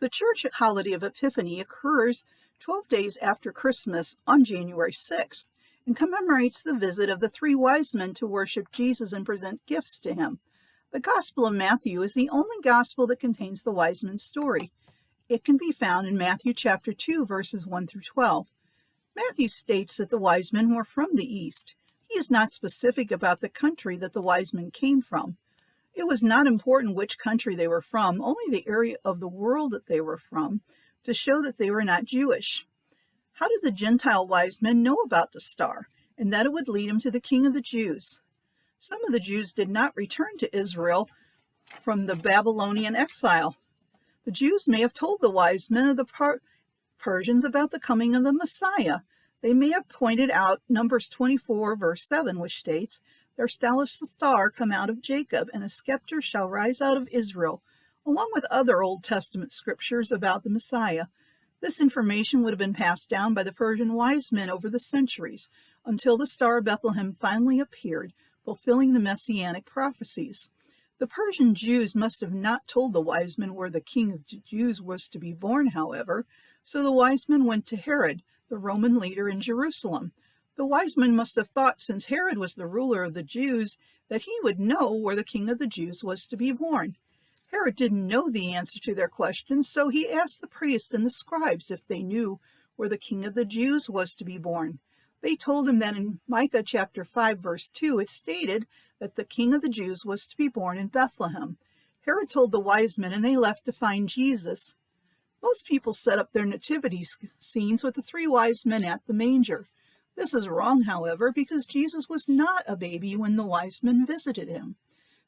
The church holiday of Epiphany occurs 12 days after Christmas on January 6th and commemorates the visit of the three wise men to worship Jesus and present gifts to him. The Gospel of Matthew is the only gospel that contains the wise men's story. It can be found in Matthew chapter 2, verses 1 through 12. Matthew states that the wise men were from the east. He is not specific about the country that the wise men came from. It was not important which country they were from, only the area of the world that they were from, to show that they were not Jewish. How did the Gentile wise men know about the star, and that it would lead them to the King of the Jews? Some of the Jews did not return to Israel from the Babylonian exile. The Jews may have told the wise men of the Persians about the coming of the Messiah. They may have pointed out Numbers 24, verse 7, which states, "There shall a star come out of Jacob, and a scepter shall rise out of Israel," along with other Old Testament scriptures about the Messiah. This information would have been passed down by the Persian wise men over the centuries, until the Star of Bethlehem finally appeared, fulfilling the messianic prophecies. The Persian Jews must have not told the wise men where the King of the Jews was to be born, however, so the wise men went to Herod, the Roman leader in Jerusalem. The wise men must have thought, since Herod was the ruler of the Jews, that he would know where the King of the Jews was to be born. Herod didn't know the answer to their questions, so he asked the priests and the scribes if they knew where the King of the Jews was to be born. They told him that in Micah chapter 5, verse 2, it stated that the King of the Jews was to be born in Bethlehem. Herod told the wise men, and they left to find Jesus. Most people set up their nativity scenes with the three wise men at the manger. This is wrong, however, because Jesus was not a baby when the wise men visited him.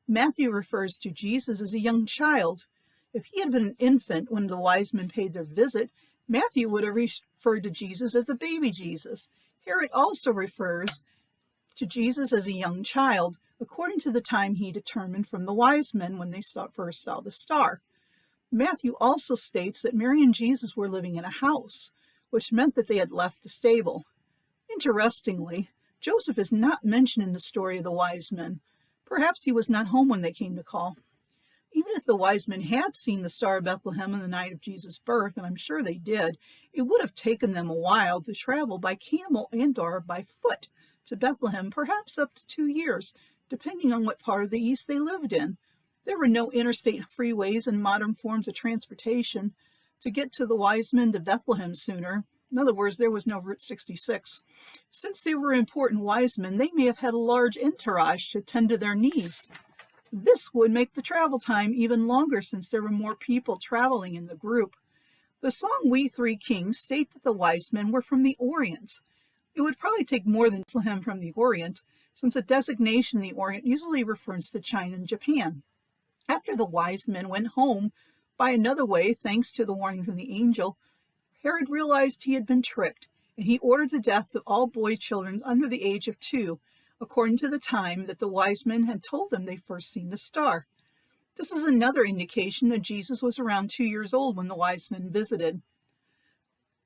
Matthew refers to Jesus as a young child. If he had been an infant when the wise men paid their visit, Matthew would have referred to Jesus as the baby Jesus. Herod also refers to Jesus as a young child, according to the time he determined from the wise men when they first saw the star. Matthew also states that Mary and Jesus were living in a house, which meant that they had left the stable. Interestingly, Joseph is not mentioned in the story of the wise men. Perhaps he was not home when they came to call. Even if the wise men had seen the Star of Bethlehem on the night of Jesus' birth, and I'm sure they did, it would have taken them a while to travel by camel and/or by foot to Bethlehem, perhaps up to 2 years, depending on what part of the East they lived in. There were no interstate freeways and modern forms of transportation to get to the wise men to Bethlehem sooner. In other words, there was no Route 66. Since they were important wise men, they may have had a large entourage to tend to their needs. This would make the travel time even longer since there were more people traveling in the group. The song We Three Kings state that the wise men were from the Orient. It would probably take more than Bethlehem from the Orient, since a designation in the Orient usually refers to China and Japan. After the wise men went home by another way, thanks to the warning from the angel, Herod realized he had been tricked, and he ordered the death of all boy children under the age of 2, according to the time that the wise men had told him they first seen the star. This is another indication that Jesus was around 2 years old when the wise men visited.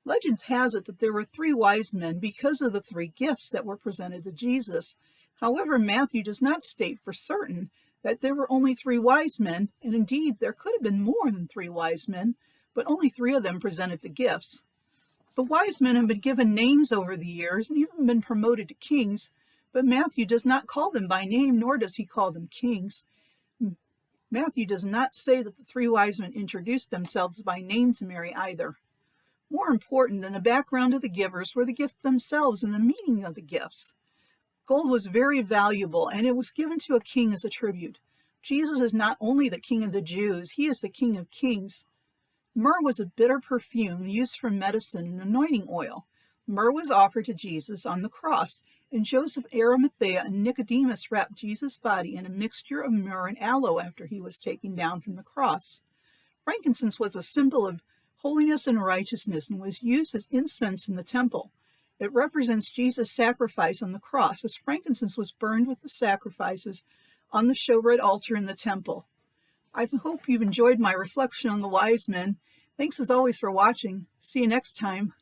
Legends has it that there were 3 wise men because of the 3 gifts that were presented to Jesus. However, Matthew does not state for certain that there were only 3 wise men, and indeed there could have been more than 3 wise men, but only 3 of them presented the gifts. The wise men have been given names over the years and even been promoted to kings, but Matthew does not call them by name, nor does he call them kings. Matthew does not say that the 3 wise men introduced themselves by name to Mary either. More important than the background of the givers were the gifts themselves and the meaning of the gifts. Gold was very valuable, and it was given to a king as a tribute. Jesus is not only the King of the Jews, he is the King of Kings. Myrrh was a bitter perfume used for medicine and anointing oil. Myrrh was offered to Jesus on the cross, and Joseph of Arimathea and Nicodemus wrapped Jesus' body in a mixture of myrrh and aloe after he was taken down from the cross. Frankincense was a symbol of holiness and righteousness and was used as incense in the temple. It represents Jesus' sacrifice on the cross, as frankincense was burned with the sacrifices on the showbread altar in the temple. I hope you've enjoyed my reflection on the wise men. Thanks as always for watching. See you next time.